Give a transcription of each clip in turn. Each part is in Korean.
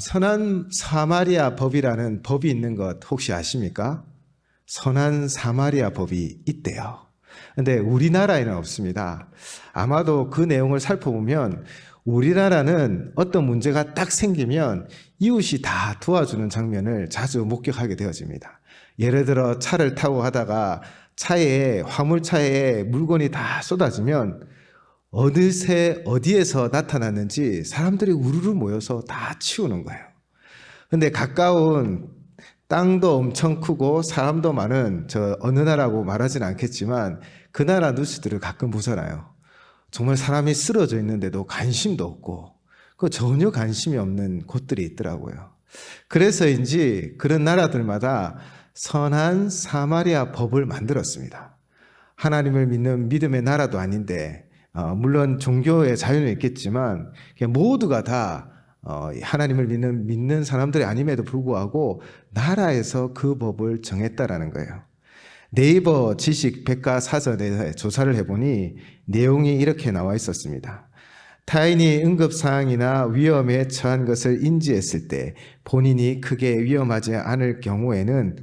선한 사마리아 법이라는 법이 있는 것 혹시 아십니까? 선한 사마리아 법이 있대요. 근데 우리나라에는 없습니다. 아마도 그 내용을 살펴보면 우리나라는 어떤 문제가 딱 생기면 이웃이 다 도와주는 장면을 자주 목격하게 되어집니다. 예를 들어 차를 타고 가다가 화물차에 물건이 다 쏟아지면 어느새 어디에서 나타났는지 사람들이 우르르 모여서 다 치우는 거예요. 근데 가까운 땅도 엄청 크고 사람도 많은 저 어느 나라고 말하진 않겠지만 그 나라 뉴스들을 가끔 보잖아요. 정말 사람이 쓰러져 있는데도 관심도 없고 그 전혀 관심이 없는 곳들이 있더라고요. 그래서인지 그런 나라들마다 선한 사마리아 법을 만들었습니다. 하나님을 믿는 믿음의 나라도 아닌데 물론 종교의 자유는 있겠지만 모두가 다 하나님을 믿는 사람들이 아님에도 불구하고 나라에서 그 법을 정했다라는 거예요. 네이버 지식 백과사전에 조사를 해보니 내용이 이렇게 나와 있었습니다. 타인이 응급사항이나 위험에 처한 것을 인지했을 때 본인이 크게 위험하지 않을 경우에는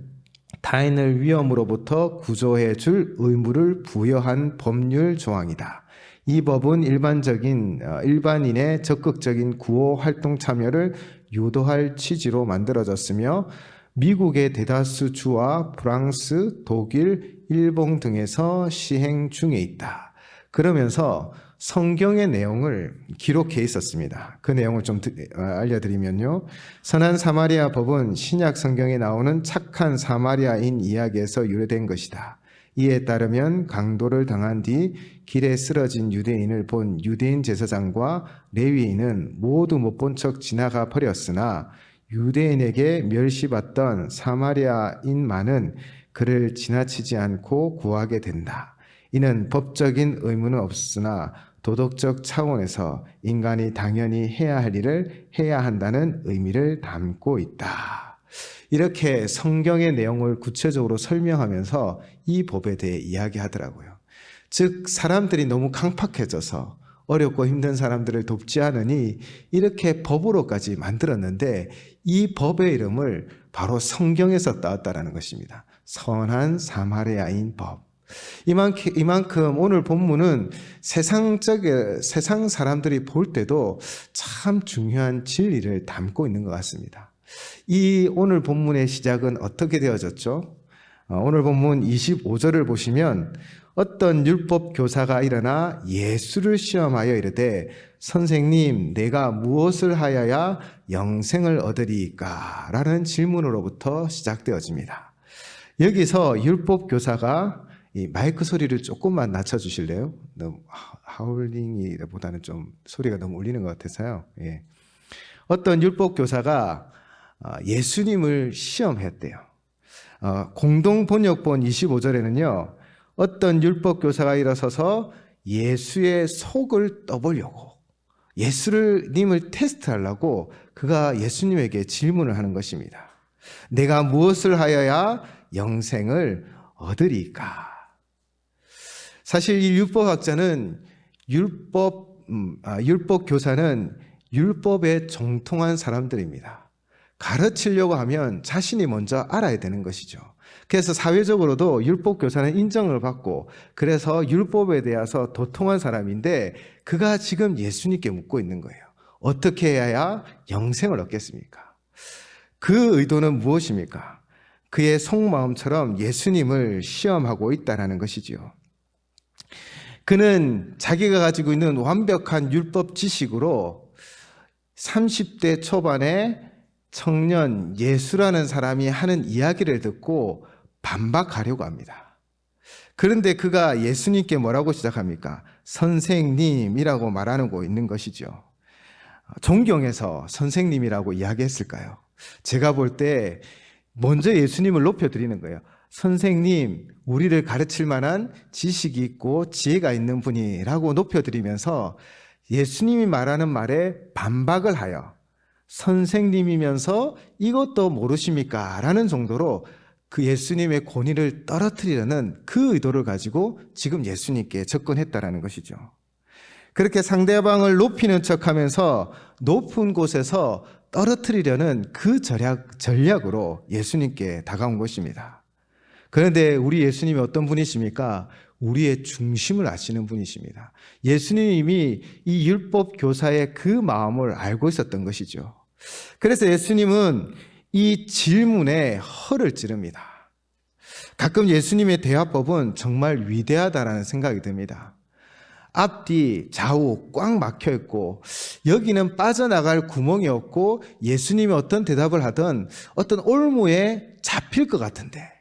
타인을 위험으로부터 구조해 줄 의무를 부여한 법률 조항이다. 이 법은 일반인의 적극적인 구호 활동 참여를 유도할 취지로 만들어졌으며 미국의 대다수 주와 프랑스, 독일, 일본 등에서 시행 중에 있다. 그러면서 성경의 내용을 기록해 있었습니다. 그 내용을 좀 알려드리면요. 선한 사마리아 법은 신약 성경에 나오는 착한 사마리아인 이야기에서 유래된 것이다. 이에 따르면 강도를 당한 뒤 길에 쓰러진 유대인을 본 유대인 제사장과 레위인은 모두 못 본 척 지나가 버렸으나 유대인에게 멸시받던 사마리아인만은 그를 지나치지 않고 구하게 된다. 이는 법적인 의무는 없으나 도덕적 차원에서 인간이 당연히 해야 할 일을 해야 한다는 의미를 담고 있다. 이렇게 성경의 내용을 구체적으로 설명하면서 이 법에 대해 이야기하더라고요. 즉 사람들이 너무 강팍해져서 어렵고 힘든 사람들을 돕지 않으니 이렇게 법으로까지 만들었는데 이 법의 이름을 바로 성경에서 따왔다는 것입니다. 선한 사마리아인 법. 이만큼 오늘 본문은 세상 사람들이 볼 때도 참 중요한 진리를 담고 있는 것 같습니다. 이 오늘 본문의 시작은 어떻게 되어졌죠? 오늘 본문 25절을 보시면 어떤 율법 교사가 일어나 예수를 시험하여 이르되 선생님 내가 무엇을 하여야 영생을 얻으리까? 라는 질문으로부터 시작되어집니다. 여기서 율법 교사가 이 마이크 소리를 조금만 낮춰주실래요? 너무 하울링이보다는 좀 소리가 너무 울리는 것 같아서요. 예. 어떤 율법 교사가 예수님을 시험했대요. 공동번역본 25절에는요. 어떤 율법 교사가 일어서서 예수의 속을 떠보려고 예수님을 테스트하려고 그가 예수님에게 질문을 하는 것입니다. 내가 무엇을 하여야 영생을 얻으리까? 사실 이 율법학자는 율법 교사는 율법에 정통한 사람들입니다. 가르치려고 하면 자신이 먼저 알아야 되는 것이죠. 그래서 사회적으로도 율법 교사는 인정을 받고 그래서 율법에 대해서 도통한 사람인데 그가 지금 예수님께 묻고 있는 거예요. 어떻게 해야 영생을 얻겠습니까? 그 의도는 무엇입니까? 그의 속마음처럼 예수님을 시험하고 있다는 것이지요. 그는 자기가 가지고 있는 완벽한 율법 지식으로 30대 초반에 청년 예수라는 사람이 하는 이야기를 듣고 반박하려고 합니다. 그런데 그가 예수님께 뭐라고 시작합니까? 선생님이라고 말하고 있는 것이죠. 존경해서 선생님이라고 이야기했을까요? 제가 볼 때 먼저 예수님을 높여드리는 거예요. 선생님, 우리를 가르칠 만한 지식이 있고 지혜가 있는 분이라고 높여드리면서 예수님이 말하는 말에 반박을 하여 선생님이면서 이것도 모르십니까? 라는 정도로 그 예수님의 권위를 떨어뜨리려는 그 의도를 가지고 지금 예수님께 접근했다라는 것이죠. 그렇게 상대방을 높이는 척하면서 높은 곳에서 떨어뜨리려는 그 전략으로 예수님께 다가온 것입니다. 그런데 우리 예수님이 어떤 분이십니까? 우리의 중심을 아시는 분이십니다. 예수님이 이 율법 교사의 그 마음을 알고 있었던 것이죠. 그래서 예수님은 이 질문에 허를 찌릅니다. 가끔 예수님의 대화법은 정말 위대하다라는 생각이 듭니다. 앞뒤 좌우 꽉 막혀 있고 여기는 빠져나갈 구멍이 없고 예수님이 어떤 대답을 하든 어떤 올무에 잡힐 것 같은데,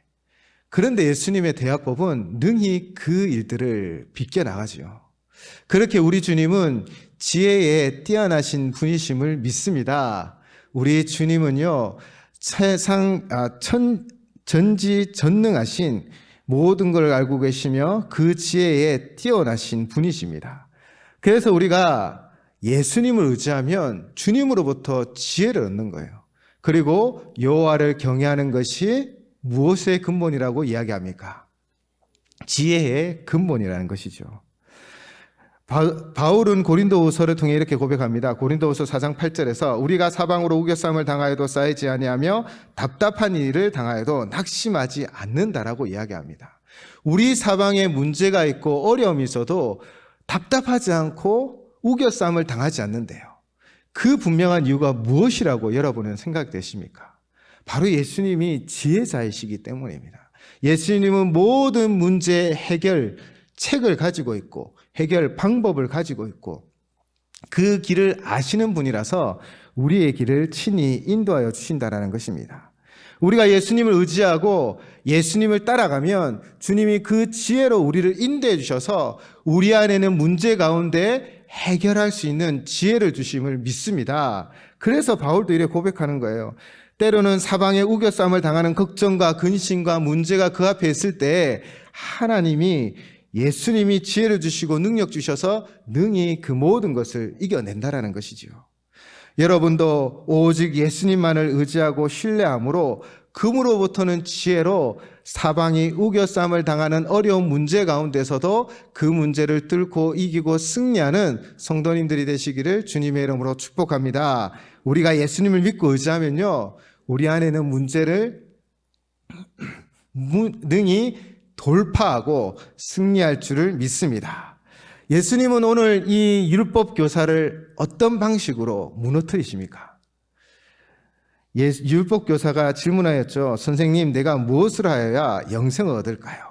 그런데 예수님의 대화법은 능히 그 일들을 비껴나가지요. 그렇게 우리 주님은 지혜에 뛰어나신 분이심을 믿습니다. 우리 주님은요, 전지전능하신 모든 걸 알고 계시며 그 지혜에 뛰어나신 분이십니다. 그래서 우리가 예수님을 의지하면 주님으로부터 지혜를 얻는 거예요. 그리고 여호와를 경외하는 것이 무엇의 근본이라고 이야기합니까? 지혜의 근본이라는 것이죠. 바울은 고린도후서를 통해 이렇게 고백합니다. 고린도후서 4장 8절에서 우리가 사방으로 우겨쌈을 당하여도 쌓이지 아니하며 답답한 일을 당하여도 낙심하지 않는다라고 이야기합니다. 우리 사방에 문제가 있고 어려움이 있어도 답답하지 않고 우겨쌈을 당하지 않는데요. 그 분명한 이유가 무엇이라고 여러분은 생각되십니까? 바로 예수님이 지혜자이시기 때문입니다. 예수님은 모든 문제의 해결책을 가지고 있고 해결 방법을 가지고 있고 그 길을 아시는 분이라서 우리의 길을 친히 인도하여 주신다라는 것입니다. 우리가 예수님을 의지하고 예수님을 따라가면 주님이 그 지혜로 우리를 인도해 주셔서 우리 안에는 문제 가운데 해결할 수 있는 지혜를 주심을 믿습니다. 그래서 바울도 이렇게 고백하는 거예요. 때로는 사방에 우겨쌈을 당하는 걱정과 근심과 문제가 그 앞에 있을 때 하나님이 예수님이 지혜를 주시고 능력 주셔서 능히 그 모든 것을 이겨낸다라는 것이지요. 여러분도 오직 예수님만을 의지하고 신뢰함으로 금으로부터는 지혜로 사방이 우겨쌈을 당하는 어려운 문제 가운데서도 그 문제를 뚫고 이기고 승리하는 성도님들이 되시기를 주님의 이름으로 축복합니다. 우리가 예수님을 믿고 의지하면요, 우리 안에는 문제를 능히 돌파하고 승리할 줄을 믿습니다. 예수님은 오늘 이 율법 교사를 어떤 방식으로 무너뜨리십니까? 율법 교사가 질문하였죠. 선생님, 내가 무엇을 하여야 영생을 얻을까요?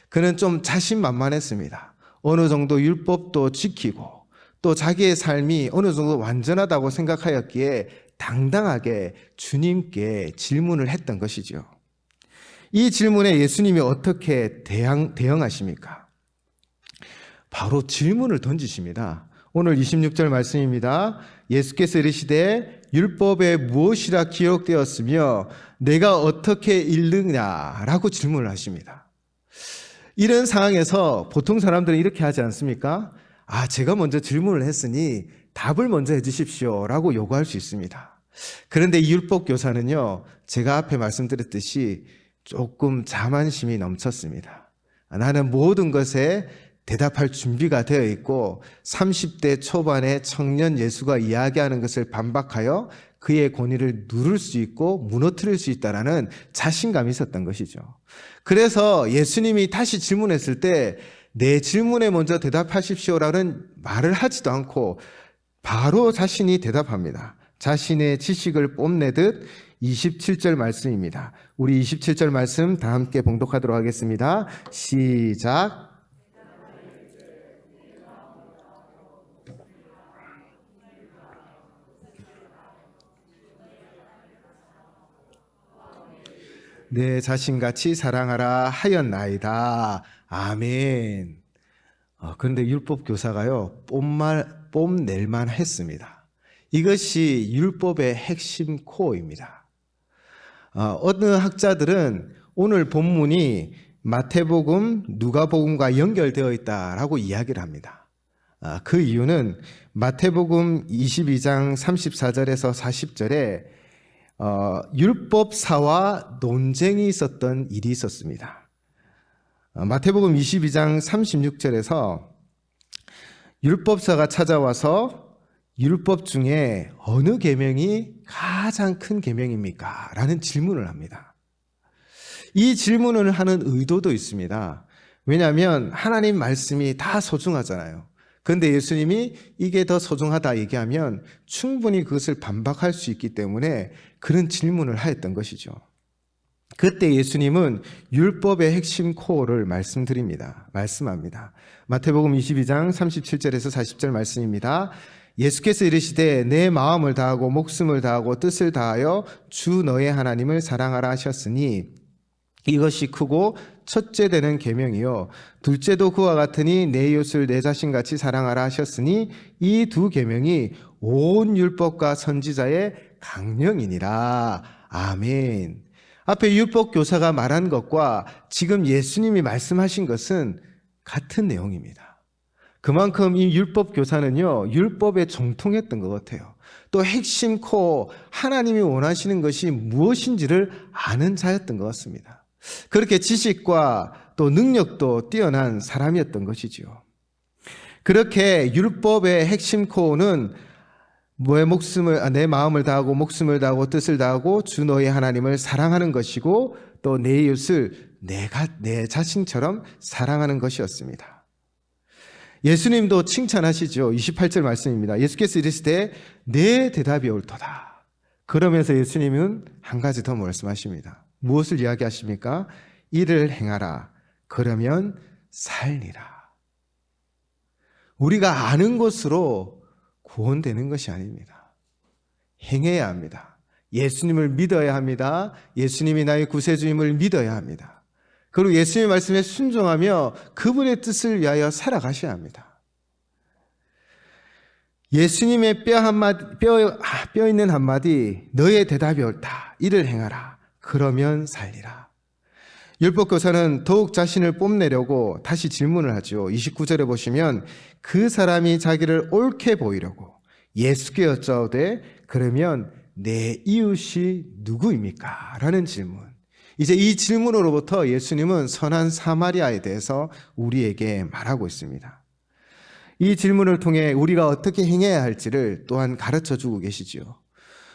그는 좀 자신만만했습니다. 어느 정도 율법도 지키고 또 자기의 삶이 어느 정도 완전하다고 생각하였기에 당당하게 주님께 질문을 했던 것이죠. 이 질문에 예수님이 어떻게 대응하십니까? 바로 질문을 던지십니다. 오늘 26절 말씀입니다. 예수께서 이르시되 율법에 무엇이라 기록되었으며 내가 어떻게 읽느냐라고 질문을 하십니다. 이런 상황에서 보통 사람들은 이렇게 하지 않습니까? 제가 먼저 질문을 했으니 답을 먼저 해주십시오 라고 요구할 수 있습니다. 그런데 이 율법 교사는요, 제가 앞에 말씀드렸듯이 조금 자만심이 넘쳤습니다. 나는 모든 것에 대답할 준비가 되어 있고 30대 초반의 청년 예수가 이야기하는 것을 반박하여 그의 권위를 누를 수 있고 무너뜨릴 수 있다는 자신감이 있었던 것이죠. 그래서 예수님이 다시 질문했을 때 내 질문에 먼저 대답하십시오라는 말을 하지도 않고 바로 자신이 대답합니다. 자신의 지식을 뽐내듯 27절 말씀입니다. 우리 27절 말씀 다 함께 봉독하도록 하겠습니다. 시작. 내 자신같이 사랑하라 하였나이다. 아멘. 그런데 율법 교사가요, 뽐낼만 했습니다. 이것이 율법의 핵심 코어입니다. 어느 학자들은 오늘 본문이 마태복음, 누가복음과 연결되어 있다라고 이야기를 합니다. 그 이유는 마태복음 22장 34절에서 40절에 율법사와 논쟁이 있었던 일이 있었습니다. 마태복음 22장 36절에서 율법사가 찾아와서 율법 중에 어느 계명이 가장 큰 계명입니까? 라는 질문을 합니다. 이 질문을 하는 의도도 있습니다. 왜냐하면 하나님 말씀이 다 소중하잖아요. 그런데 예수님이 이게 더 소중하다 얘기하면 충분히 그것을 반박할 수 있기 때문에 그런 질문을 하였던 것이죠. 그때 예수님은 율법의 핵심 코어를 말씀합니다. 마태복음 22장 37절에서 40절 말씀입니다. 예수께서 이르시되 내 마음을 다하고 목숨을 다하고 뜻을 다하여 주 너의 하나님을 사랑하라 하셨으니 이것이 크고 첫째 되는 계명이요 둘째도 그와 같으니 내 이웃을 내 자신같이 사랑하라 하셨으니 이 두 계명이 온 율법과 선지자의 강령이니라. 아멘. 앞에 율법 교사가 말한 것과 지금 예수님이 말씀하신 것은 같은 내용입니다. 그만큼 이 율법 교사는요, 율법에 정통했던 것 같아요. 또 핵심 코어, 하나님이 원하시는 것이 무엇인지를 아는 자였던 것 같습니다. 그렇게 지식과 또 능력도 뛰어난 사람이었던 것이지요. 그렇게 율법의 핵심 코어는 내 마음을 다하고 목숨을 다하고 뜻을 다하고 주 너의 하나님을 사랑하는 것이고 또 내 이웃을 내 자신처럼 사랑하는 것이었습니다. 예수님도 칭찬하시죠. 28절 말씀입니다. 예수께서 이르시되 내 대답이 옳도다. 그러면서 예수님은 한 가지 더 말씀하십니다. 무엇을 이야기하십니까? 이를 행하라. 그러면 살리라. 우리가 아는 것으로 구원되는 것이 아닙니다. 행해야 합니다. 예수님을 믿어야 합니다. 예수님이 나의 구세주임을 믿어야 합니다. 그리고 예수님의 말씀에 순종하며 그분의 뜻을 위하여 살아가셔야 합니다. 예수님의 뼈 있는 한마디, 너의 대답이 옳다. 이를 행하라. 그러면 살리라. 율법교사는 더욱 자신을 뽐내려고 다시 질문을 하죠. 29절에 보시면 그 사람이 자기를 옳게 보이려고 예수께 여짜오되 그러면 내 이웃이 누구입니까? 라는 질문. 이제 이 질문으로부터 예수님은 선한 사마리아에 대해서 우리에게 말하고 있습니다. 이 질문을 통해 우리가 어떻게 행해야 할지를 또한 가르쳐 주고 계시지요.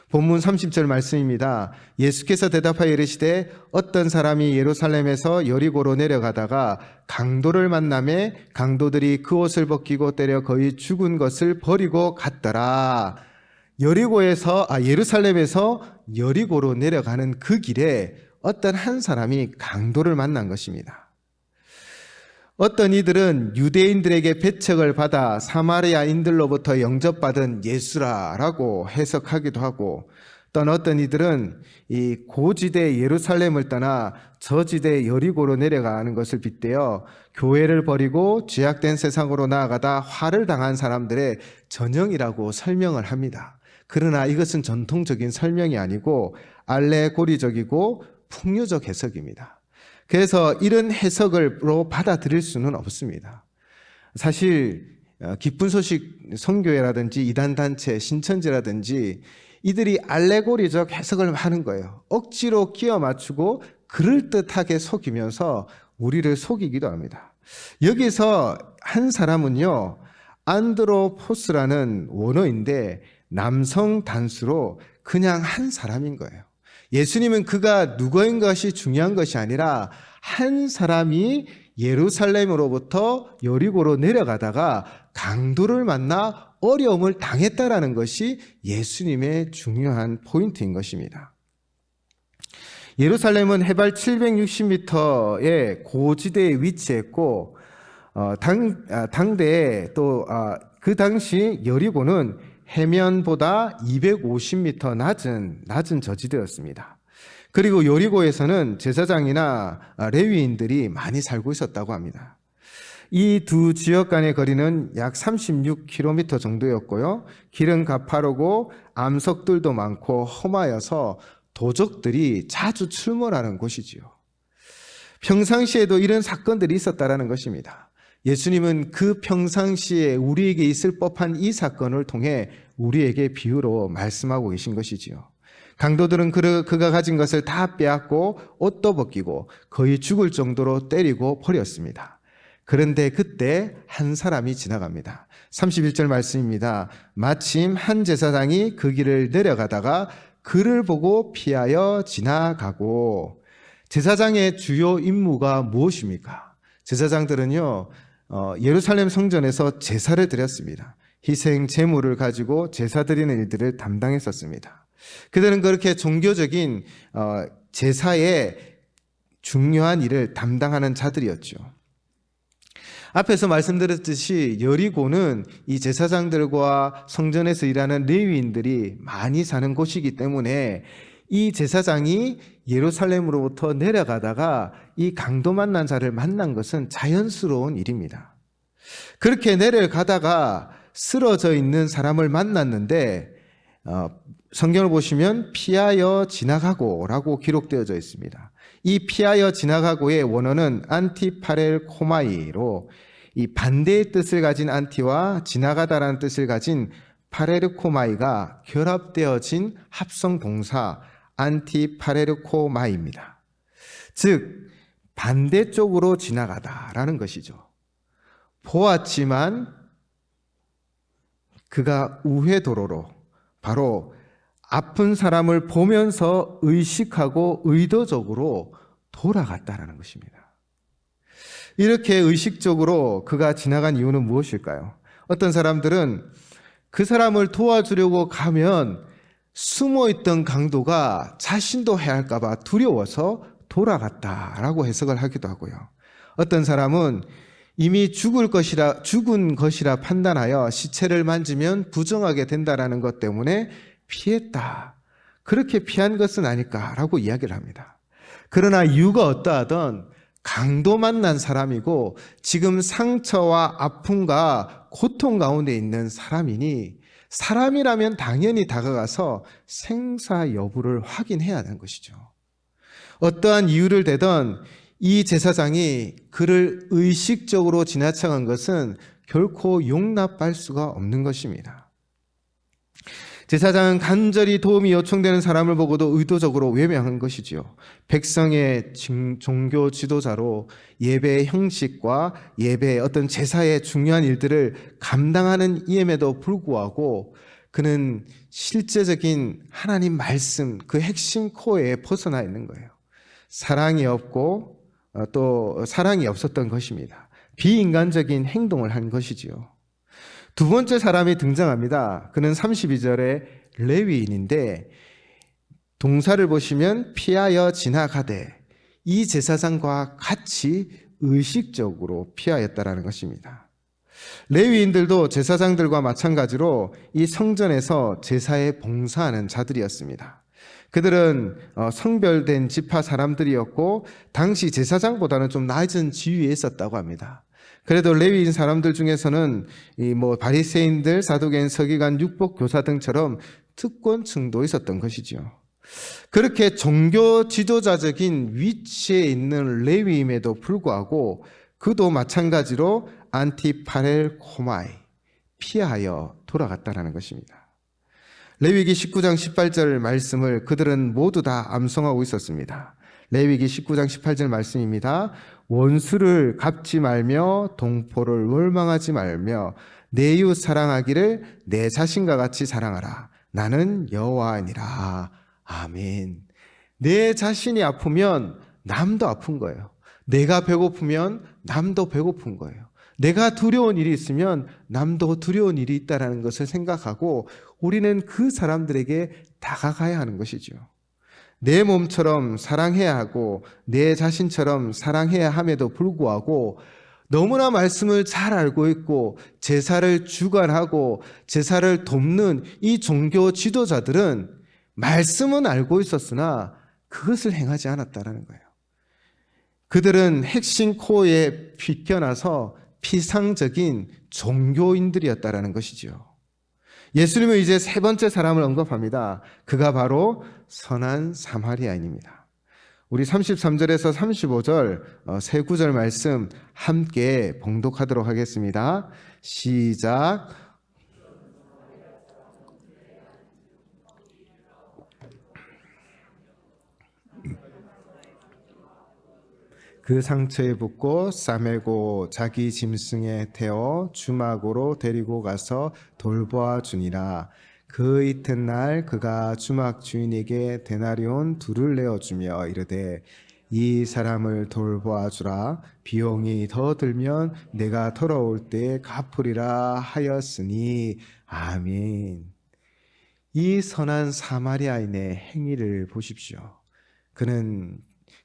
본문 30절 말씀입니다. 예수께서 대답하여 이르시되 어떤 사람이 예루살렘에서 여리고로 내려가다가 강도를 만나매 강도들이 그 옷을 벗기고 때려 거의 죽은 것을 버리고 갔더라. 예루살렘에서 여리고로 내려가는 그 길에 어떤 한 사람이 강도를 만난 것입니다. 어떤 이들은 유대인들에게 배척을 받아 사마리아인들로부터 영접받은 예수라라고 해석하기도 하고, 또 어떤 이들은 이 고지대 예루살렘을 떠나 저지대 여리고로 내려가는 것을 빗대어 교회를 버리고 죄악된 세상으로 나아가다 화를 당한 사람들의 전형이라고 설명을 합니다. 그러나 이것은 전통적인 설명이 아니고 알레고리적이고 풍요적 해석입니다. 그래서 이런 해석으로 받아들일 수는 없습니다. 사실 기쁜 소식 선교회라든지 이단단체, 신천지라든지 이들이 알레고리적 해석을 하는 거예요. 억지로 끼워 맞추고 그럴듯하게 속이면서 우리를 속이기도 합니다. 여기서 한 사람은요, 안드로포스라는 원어인데 남성 단수로 그냥 한 사람인 거예요. 예수님은 그가 누구인 것이 중요한 것이 아니라 한 사람이 예루살렘으로부터 여리고로 내려가다가 강도를 만나 어려움을 당했다라는 것이 예수님의 중요한 포인트인 것입니다. 예루살렘은 해발 760m의 고지대에 위치했고 당대에 또 그 당시 여리고는 해면보다 250m 낮은 저지대였습니다. 그리고 여리고에서는 제사장이나 레위인들이 많이 살고 있었다고 합니다. 이 두 지역 간의 거리는 약 36km 정도였고요. 길은 가파르고 암석들도 많고 험하여서 도적들이 자주 출몰하는 곳이지요. 평상시에도 이런 사건들이 있었다라는 것입니다. 예수님은 그 평상시에 우리에게 있을 법한 이 사건을 통해 우리에게 비유로 말씀하고 계신 것이지요. 강도들은 그가 가진 것을 다 빼앗고 옷도 벗기고 거의 죽을 정도로 때리고 버렸습니다. 그런데 그때 한 사람이 지나갑니다. 31절 말씀입니다. 마침 한 제사장이 그 길을 내려가다가 그를 보고 피하여 지나가고. 제사장의 주요 임무가 무엇입니까? 제사장들은요, 예루살렘 성전에서 제사를 드렸습니다. 희생 제물을 가지고 제사 드리는 일들을 담당했었습니다. 그들은 그렇게 종교적인 제사의 중요한 일을 담당하는 자들이었죠. 앞에서 말씀드렸듯이 여리고는 이 제사장들과 성전에서 일하는 레위인들이 많이 사는 곳이기 때문에 이 제사장이 예루살렘으로부터 내려가다가 이 강도 만난 자를 만난 것은 자연스러운 일입니다. 그렇게 내려가다가 쓰러져 있는 사람을 만났는데 성경을 보시면 피하여 지나가고 라고 기록되어져 있습니다. 이 피하여 지나가고의 원어는 안티파렐코마이로 이 반대의 뜻을 가진 안티와 지나가다라는 뜻을 가진 파레르코마이가 결합되어진 합성 동사 안티파레르코마이입니다. 즉 반대쪽으로 지나가다라는 것이죠. 보았지만 그가 우회도로로 바로 아픈 사람을 보면서 의식하고 의도적으로 돌아갔다라는 것입니다. 이렇게 의식적으로 그가 지나간 이유는 무엇일까요? 어떤 사람들은 그 사람을 도와주려고 가면 숨어있던 강도가 자신도 해할까 봐 두려워서 돌아갔다라고 해석을 하기도 하고요. 어떤 사람은 이미 죽은 것이라 판단하여 시체를 만지면 부정하게 된다라는 것 때문에 피했다. 그렇게 피한 것은 아닐까라고 이야기를 합니다. 그러나 이유가 어떠하든 강도 만난 사람이고 지금 상처와 아픔과 고통 가운데 있는 사람이니 사람이라면 당연히 다가가서 생사 여부를 확인해야 하는 것이죠. 어떠한 이유를 대든 이 제사장이 그를 의식적으로 지나쳐간 것은 결코 용납할 수가 없는 것입니다. 제사장은 간절히 도움이 요청되는 사람을 보고도 의도적으로 외면한 것이지요. 백성의 종교 지도자로 예배의 형식과 예배의 어떤 제사의 중요한 일들을 감당하는 이임에도 불구하고 그는 실제적인 하나님 말씀 그 핵심 코어에 벗어나 있는 거예요. 사랑이 없고 또 사랑이 없었던 것입니다. 비인간적인 행동을 한 것이지요. 두 번째 사람이 등장합니다. 그는 32절에 레위인인데 동사를 보시면 피하여 지나가되 이 제사장과 같이 의식적으로 피하였다라는 것입니다. 레위인들도 제사장들과 마찬가지로 이 성전에서 제사에 봉사하는 자들이었습니다. 그들은 성별된 지파 사람들이었고 당시 제사장보다는 좀 낮은 지위에 있었다고 합니다. 그래도 레위인 사람들 중에서는 바리새인들, 사두개인, 서기관, 율법 교사 등처럼 특권층도 있었던 것이지요. 그렇게 종교 지도자적인 위치에 있는 레위임에도 불구하고 그도 마찬가지로 안티파렐코마이 피하여 돌아갔다라는 것입니다. 레위기 19장 18절 말씀을 그들은 모두 다 암송하고 있었습니다. 레위기 19장 18절 말씀입니다. 원수를 갚지 말며 동포를 원망하지 말며 내 이웃 사랑하기를 내 자신과 같이 사랑하라. 나는 여호와니라. 아멘. 내 자신이 아프면 남도 아픈 거예요. 내가 배고프면 남도 배고픈 거예요. 내가 두려운 일이 있으면 남도 두려운 일이 있다는 것을 생각하고 우리는 그 사람들에게 다가가야 하는 것이죠. 내 몸처럼 사랑해야 하고 내 자신처럼 사랑해야 함에도 불구하고 너무나 말씀을 잘 알고 있고 제사를 주관하고 제사를 돕는 이 종교 지도자들은 말씀은 알고 있었으나 그것을 행하지 않았다는 거예요. 그들은 핵심 코어에 비껴나서 피상적인 종교인들이었다는 것이죠. 예수님은 이제 세 번째 사람을 언급합니다. 그가 바로 선한 사마리아인입니다. 우리 33절에서 35절 세 구절 말씀 함께 봉독하도록 하겠습니다. 시작. 그 상처에 붓고 싸매고 자기 짐승에 태워 주막으로 데리고 가서 돌보아 주니라. 그 이튿날 그가 주막 주인에게 데나리온 둘을 내어주며 이르되 이 사람을 돌보아 주라. 비용이 더 들면 내가 돌아올 때에 갚으리라 하였으니. 아멘. 이 선한 사마리아인의 행위를 보십시오. 그는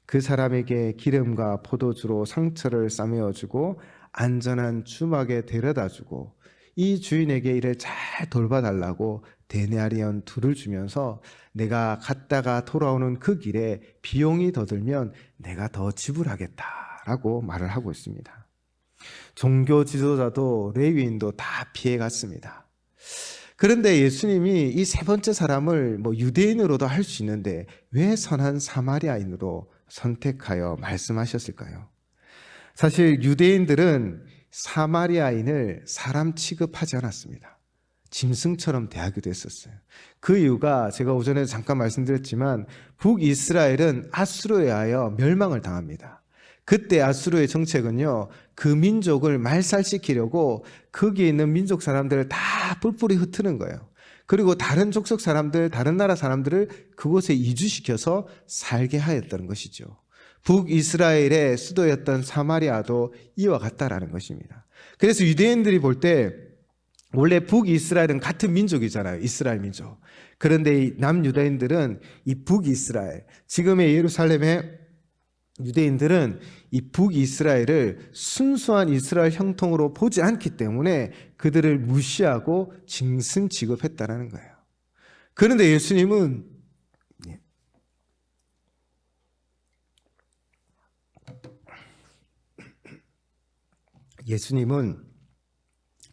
그 사람에게 기름과 포도주로 상처를 싸매어 주고 안전한 주막에 데려다 주고 이 주인에게 이를 잘 돌봐달라고 데나리온 둘을 주면서 내가 갔다가 돌아오는 그 길에 비용이 더 들면 내가 더 지불하겠다라고 말을 하고 있습니다. 종교 지도자도 레위인도 다 피해갔습니다. 그런데 예수님이 이 세 번째 사람을 유대인으로도 할 수 있는데 왜 선한 사마리아인으로 선택하여 말씀하셨을까요? 사실 유대인들은 사마리아인을 사람 취급하지 않았습니다. 짐승처럼 대하기도 했었어요. 그 이유가 제가 오전에 잠깐 말씀드렸지만 북이스라엘은 아수르에 의하여 멸망을 당합니다. 그때 아수르의 정책은요, 그 민족을 말살시키려고 거기에 있는 민족 사람들을 다 뿔뿔이 흩트는 거예요. 그리고 다른 족속 사람들, 다른 나라 사람들을 그곳에 이주시켜서 살게 하였다는 것이죠. 북이스라엘의 수도였던 사마리아도 이와 같다라는 것입니다. 그래서 유대인들이 볼 때 원래 북이스라엘은 같은 민족이잖아요. 이스라엘 민족. 그런데 이 남유다인들은 이 북이스라엘, 지금의 예루살렘의 유대인들은 이 북이스라엘을 순수한 이스라엘 형통으로 보지 않기 때문에 그들을 무시하고 짐승 취급했다는 거예요. 그런데 예수님은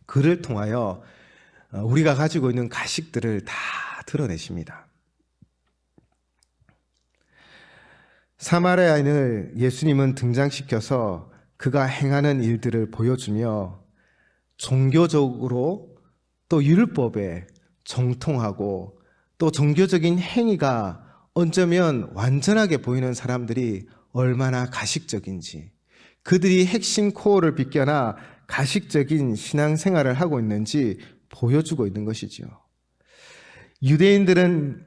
그를 통하여 우리가 가지고 있는 가식들을 다 드러내십니다. 사마리아인을 예수님은 등장시켜서 그가 행하는 일들을 보여주며 종교적으로 또 율법에 정통하고 또 종교적인 행위가 어쩌면 완전하게 보이는 사람들이 얼마나 가식적인지, 그들이 핵심 코어를 비껴나 가식적인 신앙생활을 하고 있는지 보여주고 있는 것이죠. 유대인들은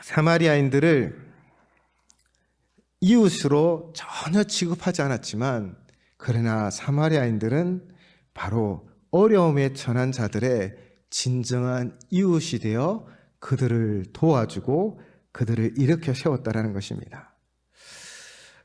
사마리아인들을 이웃으로 전혀 취급하지 않았지만, 그러나 사마리아인들은 바로 어려움에 처한 자들의 진정한 이웃이 되어 그들을 도와주고 그들을 일으켜 세웠다는 것입니다.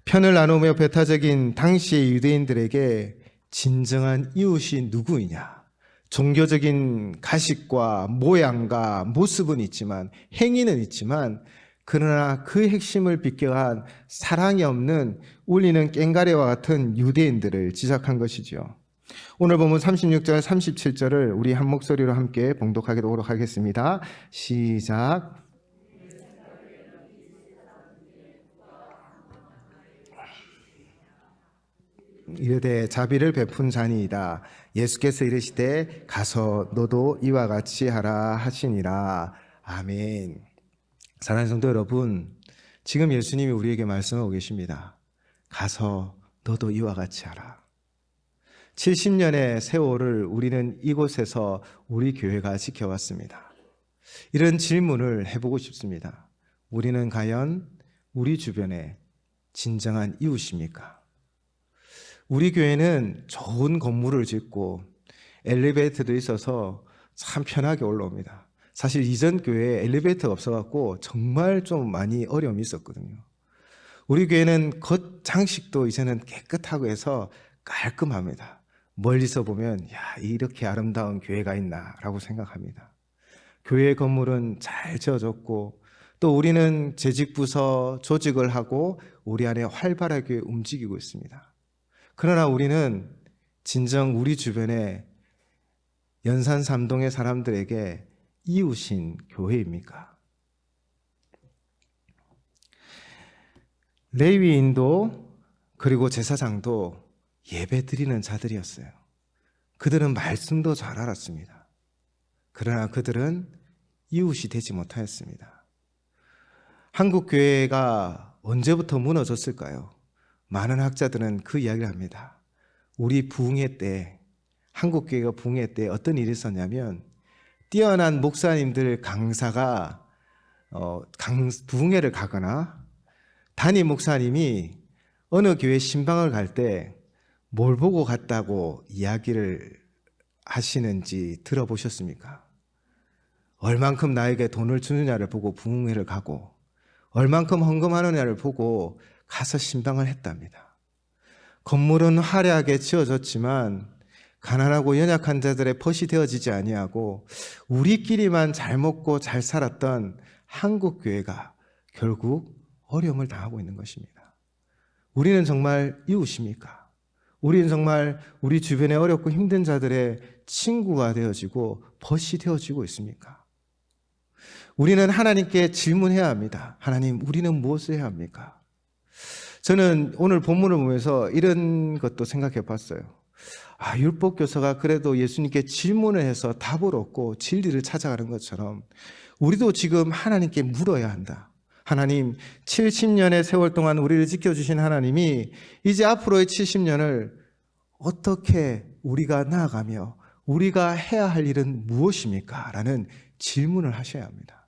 편을 나누며 배타적인 당시의 유대인들에게 진정한 이웃이 누구이냐? 종교적인 가식과 모양과 모습은 있지만, 행위는 있지만, 그러나 그 핵심을 비껴간 사랑이 없는 울리는 꽹과리와 같은 유대인들을 지적한 것이죠. 오늘 본문 36절 37절을 우리 한 목소리로 함께 봉독하도록 하겠습니다. 시작. 이르되 자비를 베푼 자니이다. 예수께서 이르시되 가서 너도 이와 같이 하라 하시니라. 아멘. 사랑하는 성도 여러분, 지금 예수님이 우리에게 말씀하고 계십니다. 가서 너도 이와 같이 하라. 70년의 세월을 우리는 이곳에서 우리 교회가 지켜왔습니다. 이런 질문을 해보고 싶습니다. 우리는 과연 우리 주변에 진정한 이웃입니까? 우리 교회는 좋은 건물을 짓고 엘리베이터도 있어서 참 편하게 올라옵니다. 사실 이전 교회에 엘리베이터가 없어갖고 정말 좀 많이 어려움이 있었거든요. 우리 교회는 겉 장식도 이제는 깨끗하고 해서 깔끔합니다. 멀리서 보면 야, 이렇게 아름다운 교회가 있나라고 생각합니다. 교회 건물은 잘 지어졌고 또 우리는 재직부서 조직을 하고 우리 안에 활발하게 움직이고 있습니다. 그러나 우리는 진정 우리 주변에 연산 삼동의 사람들에게 이웃인 교회입니까? 레위인도 그리고 제사장도 예배 드리는 자들이었어요. 그들은 말씀도 잘 알았습니다. 그러나 그들은 이웃이 되지 못하였습니다. 한국 교회가 언제부터 무너졌을까요? 많은 학자들은 그 이야기를 합니다. 우리 부흥회 때, 한국교회가 부흥회 때 어떤 일이 있었냐면 뛰어난 목사님들 강사가 부흥회를 가거나 담임 목사님이 어느 교회 신방을 갈 때 뭘 보고 갔다고 이야기를 하시는지 들어보셨습니까? 얼만큼 나에게 돈을 주느냐를 보고 부흥회를 가고 얼만큼 헌금하느냐를 보고 가서 신방을 했답니다. 건물은 화려하게 지어졌지만 가난하고 연약한 자들의 벗이 되어지지 아니하고 우리끼리만 잘 먹고 잘 살았던 한국 교회가 결국 어려움을 당하고 있는 것입니다. 우리는 정말 이웃입니까? 우리는 정말 우리 주변에 어렵고 힘든 자들의 친구가 되어지고 벗이 되어지고 있습니까? 우리는 하나님께 질문해야 합니다. 하나님, 우리는 무엇을 해야 합니까? 저는 오늘 본문을 보면서 이런 것도 생각해 봤어요. 율법교사가 그래도 예수님께 질문을 해서 답을 얻고 진리를 찾아가는 것처럼 우리도 지금 하나님께 물어야 한다. 하나님, 70년의 세월 동안 우리를 지켜주신 하나님이 이제 앞으로의 70년을 어떻게 우리가 나아가며 우리가 해야 할 일은 무엇입니까? 라는 질문을 하셔야 합니다.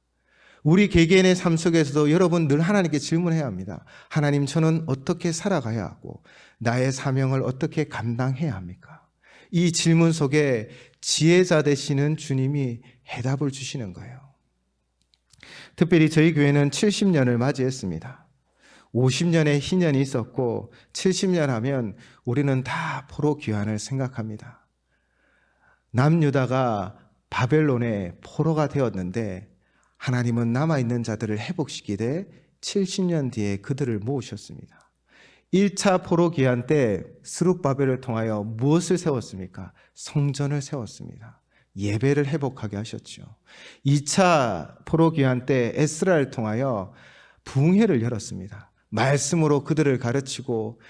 우리 개개인의 삶 속에서도 여러분 늘 하나님께 질문해야 합니다. 하나님, 저는 어떻게 살아가야 하고 나의 사명을 어떻게 감당해야 합니까? 이 질문 속에 지혜자 되시는 주님이 해답을 주시는 거예요. 특별히 저희 교회는 70년을 맞이했습니다. 50년의 희년이 있었고 70년 하면 우리는 다 포로 귀환을 생각합니다. 남유다가 바벨론의 포로가 되었는데 하나님은 남아있는 자들을 회복시키되 70년 뒤에 그들을 모으셨습니다. 1차 포로 귀환 때 스룹바벨을 통하여 무엇을 세웠습니까? 성전을 세웠습니다. 예배를 회복하게 하셨죠. 2차 포로 귀환 때 에스라를 통하여 부흥회를 열었습니다. 말씀으로 그들을 가르치고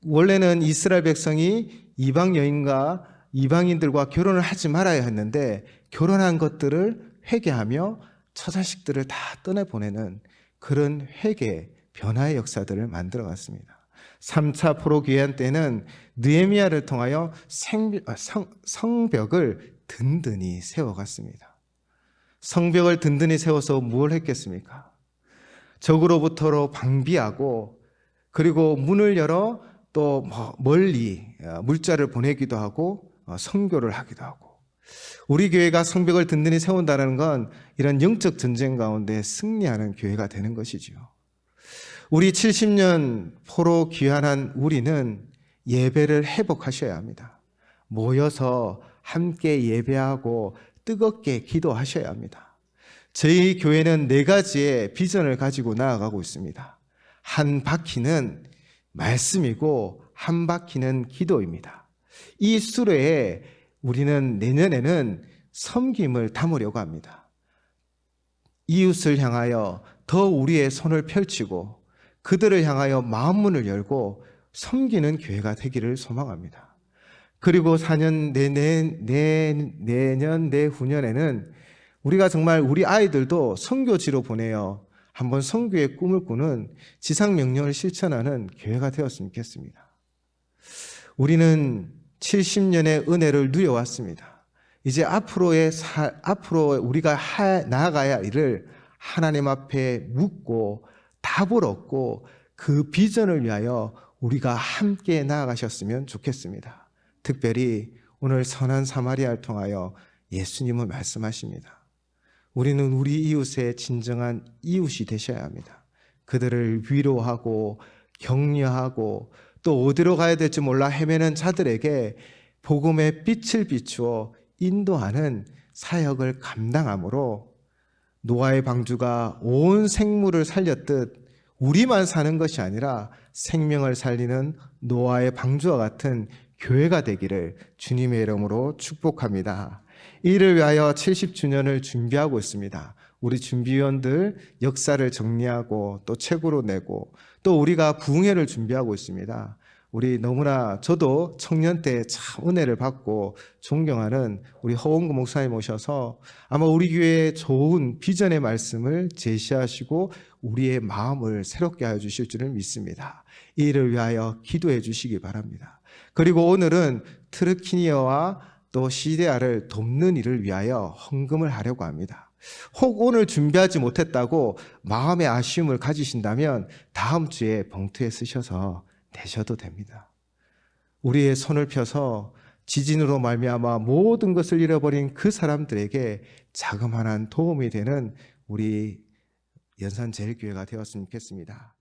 원래는 이스라엘 백성이 이방 여인과 이방인들과 결혼을 하지 말아야 했는데 결혼한 것들을 회개하며 처자식들을 다 떠내보내는 그런 회개, 변화의 역사들을 만들어갔습니다. 3차 포로 귀환 때는 느헤미야를 통하여 성벽을 든든히 세워갔습니다. 성벽을 든든히 세워서 무엇을 했겠습니까? 적으로부터로 방비하고 그리고 문을 열어 또 멀리 물자를 보내기도 하고 선교를 하기도 하고 우리 교회가 성벽을 든든히 세운다는 건 이런 영적 전쟁 가운데 승리하는 교회가 되는 것이지요. 우리 70년 포로 귀환한 우리는 예배를 회복하셔야 합니다. 모여서 함께 예배하고 뜨겁게 기도하셔야 합니다. 저희 교회는 4가지의 비전을 가지고 나아가고 있습니다. 한 바퀴는 말씀이고 한 바퀴는 기도입니다. 이 수레에 우리는 내년에는 섬김을 담으려고 합니다. 이웃을 향하여 더 우리의 손을 펼치고 그들을 향하여 마음문을 열고 섬기는 교회가 되기를 소망합니다. 그리고 4년 내년 내후년에는 우리가 정말 우리 아이들도 선교지로 보내어 한번 선교의 꿈을 꾸는 지상명령을 실천하는 교회가 되었으면 좋겠습니다. 우리는 70년의 은혜를 누려왔습니다. 이제 앞으로 우리가 나아가야 할 일을 하나님 앞에 묻고 답을 얻고 그 비전을 위하여 우리가 함께 나아가셨으면 좋겠습니다. 특별히 오늘 선한 사마리아를 통하여 예수님은 말씀하십니다. 우리는 우리 이웃의 진정한 이웃이 되셔야 합니다. 그들을 위로하고 격려하고 또 어디로 가야 될지 몰라 헤매는 자들에게 복음의 빛을 비추어 인도하는 사역을 감당함으로 노아의 방주가 온 생물을 살렸듯 우리만 사는 것이 아니라 생명을 살리는 노아의 방주와 같은 교회가 되기를 주님의 이름으로 축복합니다. 이를 위하여 70주년을 준비하고 있습니다. 우리 준비위원들 역사를 정리하고 또 책으로 내고 또 우리가 부흥회를 준비하고 있습니다. 우리 너무나 저도 청년 때 참 은혜를 받고 존경하는 우리 허원구 목사님 오셔서 아마 우리 교회에 좋은 비전의 말씀을 제시하시고 우리의 마음을 새롭게 하여 주실 줄을 믿습니다. 이 일을 위하여 기도해 주시기 바랍니다. 그리고 오늘은 트르키니어와 또 시리아를 돕는 일을 위하여 헌금을 하려고 합니다. 혹 오늘 준비하지 못했다고 마음의 아쉬움을 가지신다면 다음 주에 봉투에 쓰셔서 내셔도 됩니다. 우리의 손을 펴서 지진으로 말미암아 모든 것을 잃어버린 그 사람들에게 자그마한 도움이 되는 우리 연산제일교회가 되었으면 좋겠습니다.